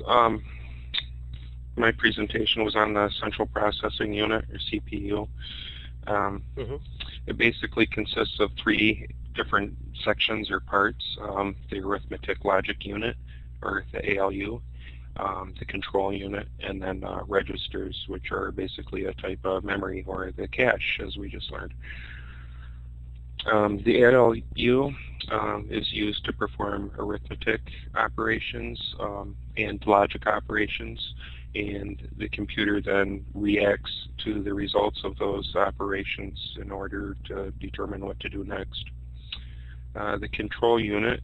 my presentation was on the Central Processing Unit, or CPU. It basically consists of three different sections or parts: the Arithmetic Logic Unit, or the ALU, the Control Unit, and then registers, which are basically a type of memory, or the cache, as we just learned. The ALU is used to perform arithmetic operations and logic operations, and the computer then reacts to the results of those operations in order to determine what to do next. The control unit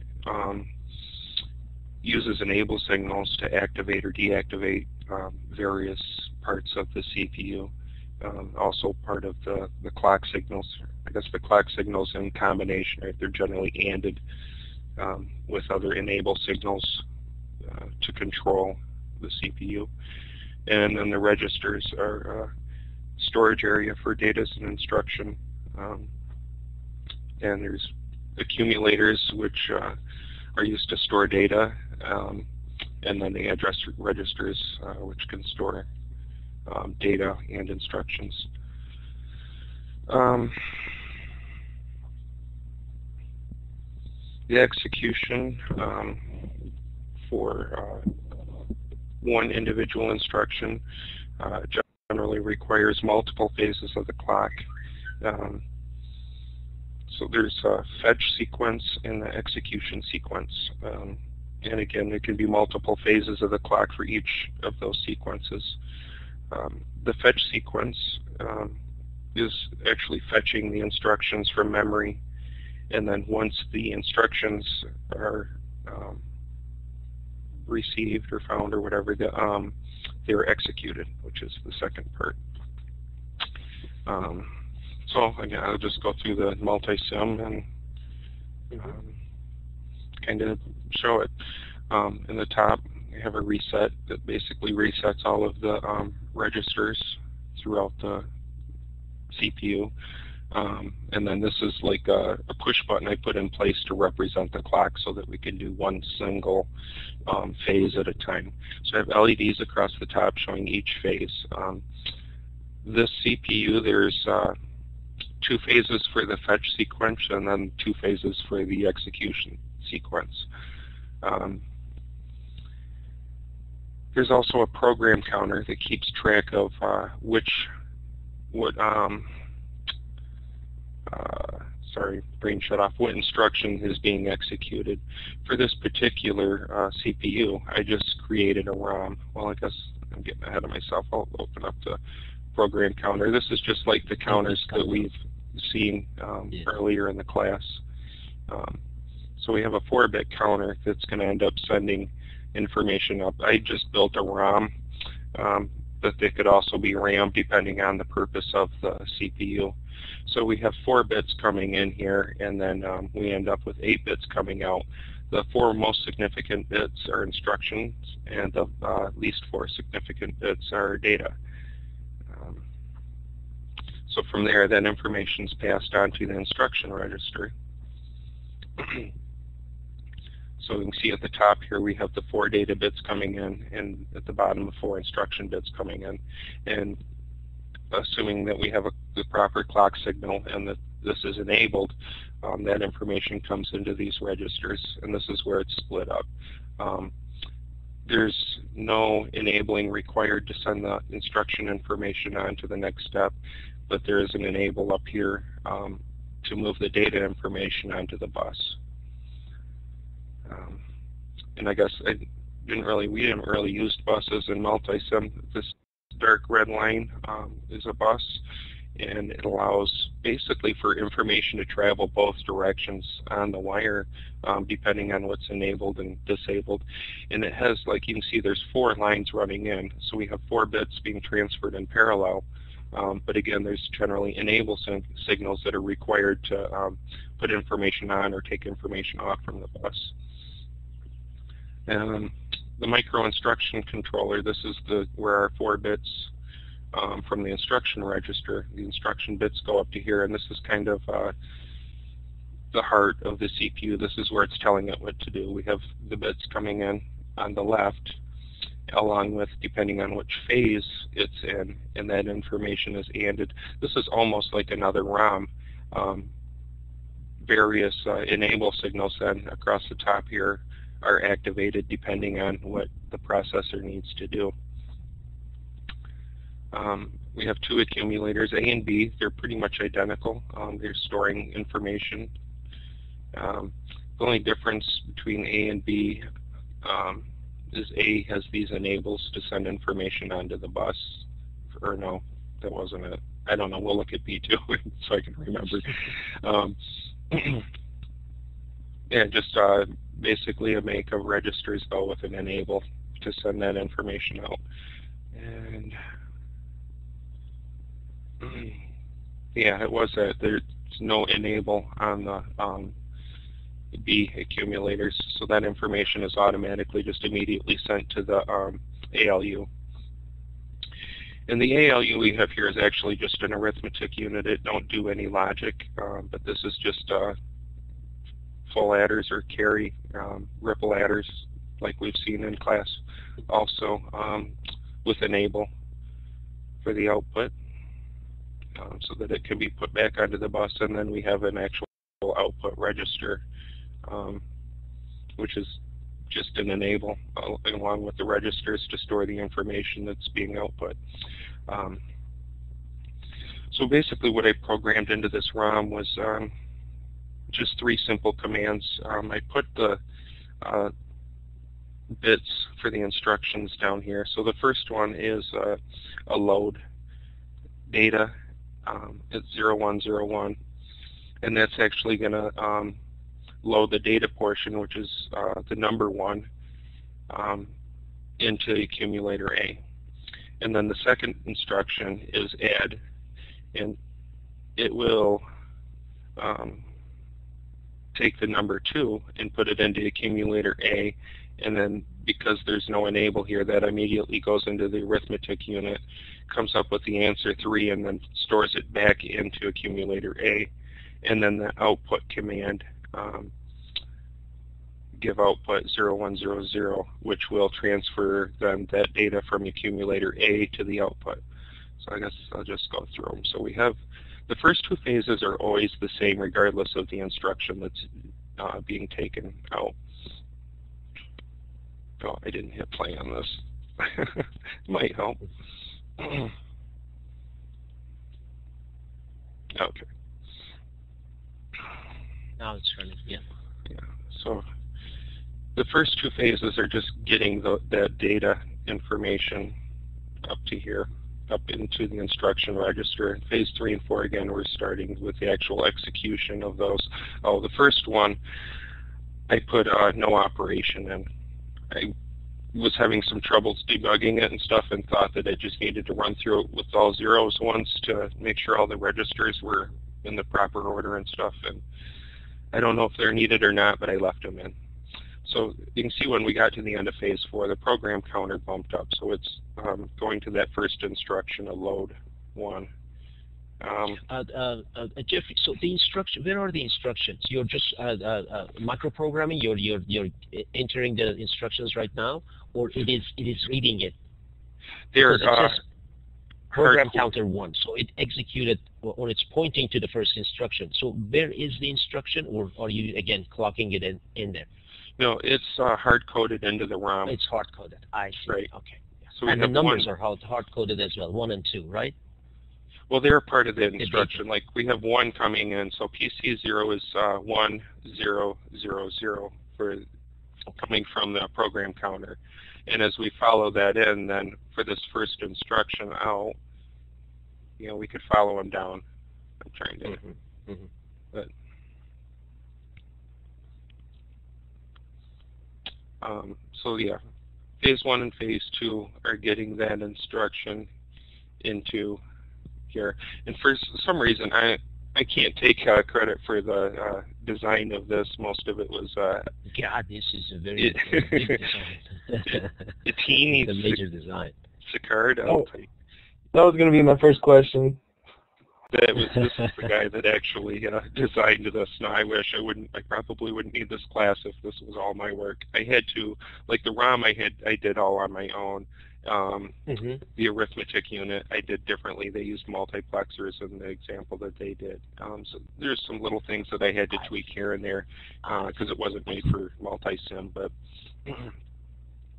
uses enable signals to activate or deactivate various parts of the CPU. Also part of the clock signals. I guess the clock signals in combination, right? They're generally ANDed with other enable signals to control the CPU. And then the registers are storage area for data and instruction. And there's accumulators, which are used to store data, and then the address registers, which can store data and instructions. The execution for one individual instruction generally requires multiple phases of the clock. So there's a fetch sequence and the execution sequence. And again, there can be multiple phases of the clock for each of those sequences. The fetch sequence is actually fetching the instructions from memory, and then once the instructions are received or found or whatever, they're executed, which is the second part. So again, I'll just go through the multi-sim and kind of show it. In the top, we have a reset that basically resets all of the registers throughout the CPU. And then this is like a push button I put in place to represent the clock so that we can do one single phase at a time. So I have LEDs across the top showing each phase. This CPU, there's 2 phases for the fetch sequence and then 2 phases for the execution sequence. There's also a program counter that keeps track of what instruction is being executed. For this particular CPU, I just created a ROM. Well, I guess I'm getting ahead of myself. I'll open up the program counter. This is just like the counters that we've seen earlier in the class. So we have a 4-bit counter that's going to end up sending information up. I just built a ROM, but they could also be RAM depending on the purpose of the CPU. So we have 4 bits coming in here, and then we end up with 8 bits coming out. The 4 most significant bits are instructions, and the least 4 significant bits are data. So from there, that information is passed on to the instruction register. So you can see at the top here we have the 4 data bits coming in, and at the bottom the 4 instruction bits coming in. And assuming that we have the proper clock signal and that this is enabled, that information comes into these registers, and this is where it's split up. There's no enabling required to send the instruction information on to the next step, but there is an enable up here to move the data information onto the bus. And I guess we didn't really use buses in multi-sim. This dark red line is a bus, and it allows basically for information to travel both directions on the wire, depending on what's enabled and disabled. And it has, like you can see, there's 4 lines running in, so we have 4 bits being transferred in parallel. But again, there's generally enable signals that are required to put information on or take information off from the bus. And the micro instruction controller, this is where our 4 bits from the instruction register, the instruction bits go up to here, and this is kind of the heart of the CPU. This is where it's telling it what to do. We have the bits coming in on the left, along with, depending on which phase it's in, and that information is ANDed. This is almost like another ROM. Various enable signals then across the top here are activated depending on what the processor needs to do. We have two accumulators, A and B. They're pretty much identical. They're storing information. The only difference between A and B is A has these enables to send information onto the bus. Or no, that wasn't it. I don't know. We'll look at B too so I can remember. Yeah, just basically a make of registers though with an enable to send that information out. And yeah, it was that there's no enable on the B accumulators, so that information is automatically just immediately sent to the ALU. And the ALU we have here is actually just an arithmetic unit. It don't do any logic, but this is just full adders or carry ripple adders like we've seen in class also with enable for the output so that it can be put back onto the bus, and then we have an actual output register which is just an enable along with the registers to store the information that's being output. So basically what I programmed into this ROM was just three simple commands. I put the bits for the instructions down here. So the first one is a load data at 0101, and that's actually going to load the data portion, which is the number 1, into accumulator A. And then the second instruction is add, and it will take the number 2 and put it into accumulator A, and then because there's no enable here, that immediately goes into the arithmetic unit, comes up with the answer 3, and then stores it back into accumulator A. And then the output command, give output 0100, which will transfer then that data from accumulator A to the output. So I guess I'll just go through them. So we have the first two phases are always the same regardless of the instruction that's being taken out. Oh, I didn't hit play on this. Might help. Okay. Now it's running, yeah. Yeah. So the first two phases are just getting that data information up to here, up into the instruction register. Phase 3 and 4, again, we're starting with the actual execution of those. Oh, the first one, I put no operation in. I was having some troubles debugging it and stuff and thought that I just needed to run through it with all zeros once to make sure all the registers were in the proper order and stuff. And I don't know if they're needed or not, but I left them in. So you can see when we got to the end of phase 4, the program counter bumped up. So it's going to that first instruction, a load 1. Jeffrey, so the instruction, where are the instructions? You're just microprogramming. You're entering the instructions right now, or it is reading it. There program counter 1, so it executed, or it's pointing to the first instruction. So where is the instruction, or are you again clocking it in there? No, it's hard-coded into the ROM. It's hard-coded. I see. Right. Okay. So and the numbers are hard-coded as well, 1 and 2, right? Well, they're part of the instruction. Like we have 1 coming in, so PC0 is 1000 for coming from the program counter. And as we follow that in, then for this first instruction out, you know, we could follow them down. I'm trying to, but so yeah, phase 1 and phase 2 are getting that instruction into here. And for some reason, I can't take credit for the design of this. Most of it was God, this is a very big design. a teeny, it's a major design. Sicard. Oh, that was going to be my first question. This is the guy that actually designed this. Now, I probably wouldn't need this class if this was all my work. I had to, like the ROM I did all on my own. The arithmetic unit I did differently. They used multiplexers in the example that they did. So there's some little things that I had to tweak here and there because it wasn't made for multi-sim, but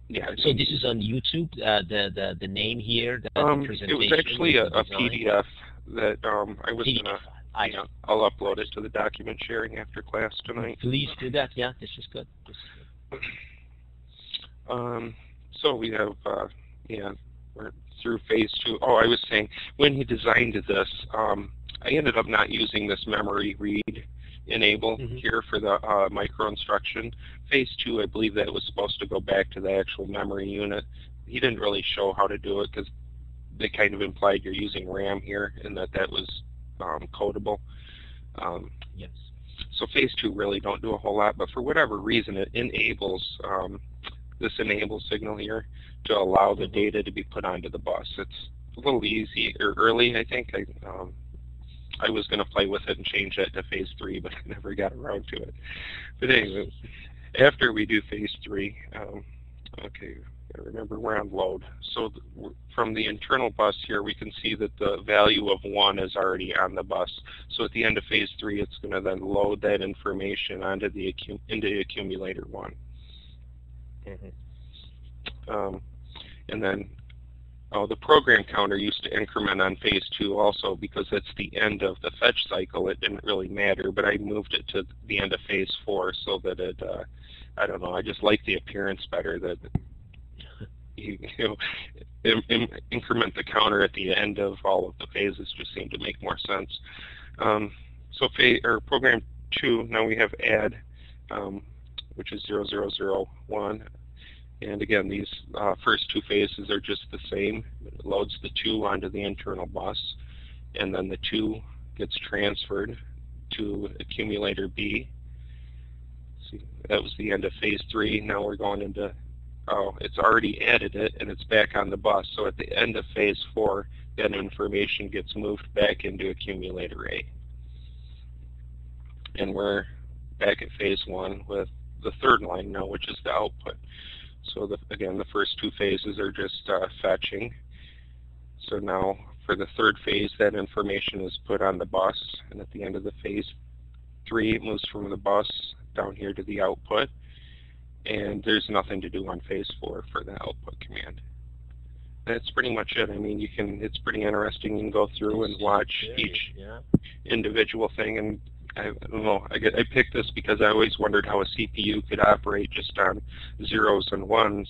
yeah. So this is on YouTube, the name here, the presentation? It was actually a PDF that I was going to, I'll upload it to the document sharing after class tonight. Please do that, yeah, this is good. So we have, we're through phase 2. Oh, I was saying, when he designed this, I ended up not using this memory read enable here for the micro instruction. Phase 2, I believe that was supposed to go back to the actual memory unit. He didn't really show how to do it because they kind of implied you're using RAM here and that was codable. Yes. So phase 2 really don't do a whole lot, but for whatever reason it enables this enable signal here to allow the data to be put onto the bus. It's a little easy or early, I think. I was going to play with it and change that to phase 3, but I never got around to it. But anyway, after we do phase 3, okay, I remember we're on load. So from the internal bus here, we can see that the value of 1 is already on the bus. So at the end of phase 3, it's going to then load that information onto into accumulator 1. And then the program counter used to increment on phase 2 also because it's the end of the fetch cycle. It didn't really matter, but I moved it to the end of phase 4 so that it, I don't know, I just like the appearance better that increment the counter at the end of all of the phases just seemed to make more sense. So program 2, now we have add, which is 0001. And again, these first 2 phases are just the same. It loads the 2 onto the internal bus, and then the 2 gets transferred to accumulator B. See, that was the end of phase 3. Now we're going into, it's already added it, and it's back on the bus. So at the end of phase 4, that information gets moved back into accumulator A. And we're back at phase 1 with the third line now, which is the output. So again, the first 2 phases are just fetching. So now for the third phase, that information is put on the bus, and at the end of the phase 3, it moves from the bus down here to the output, and there's nothing to do on phase 4 for the output command. That's pretty much it. I mean, it's pretty interesting. You can go through and watch each individual thing, and I don't know, I picked this because I always wondered how a CPU could operate just on zeros and ones.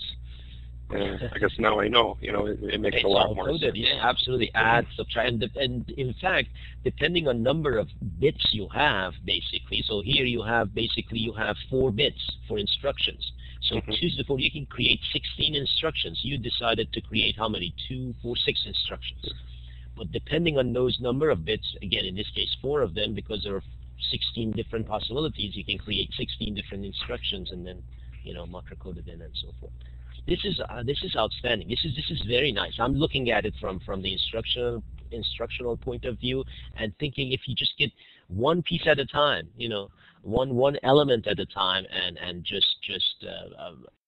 And I guess now I know, it makes a lot more sense. Yeah, absolutely. Add, subtract, and in fact, depending on number of bits you have, basically, so here you have 4 bits for instructions. So 2 to the 4, you can create 16 instructions. You decided to create how many? 2, 4, 6 instructions. But depending on those number of bits, again, in this case, 4 of them, because there are 16 different possibilities, you can create 16 different instructions and then, macro code it in and so forth. This is outstanding. This is very nice. I'm looking at it from the instructional point of view and thinking if you just get one piece at a time, one element at a time and just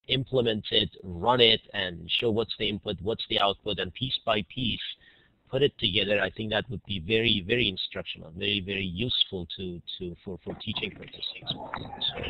implement it, run it, and show what's the input, what's the output, and piece by piece put it together, I think that would be very, very instructional, very, very useful for teaching purposes. So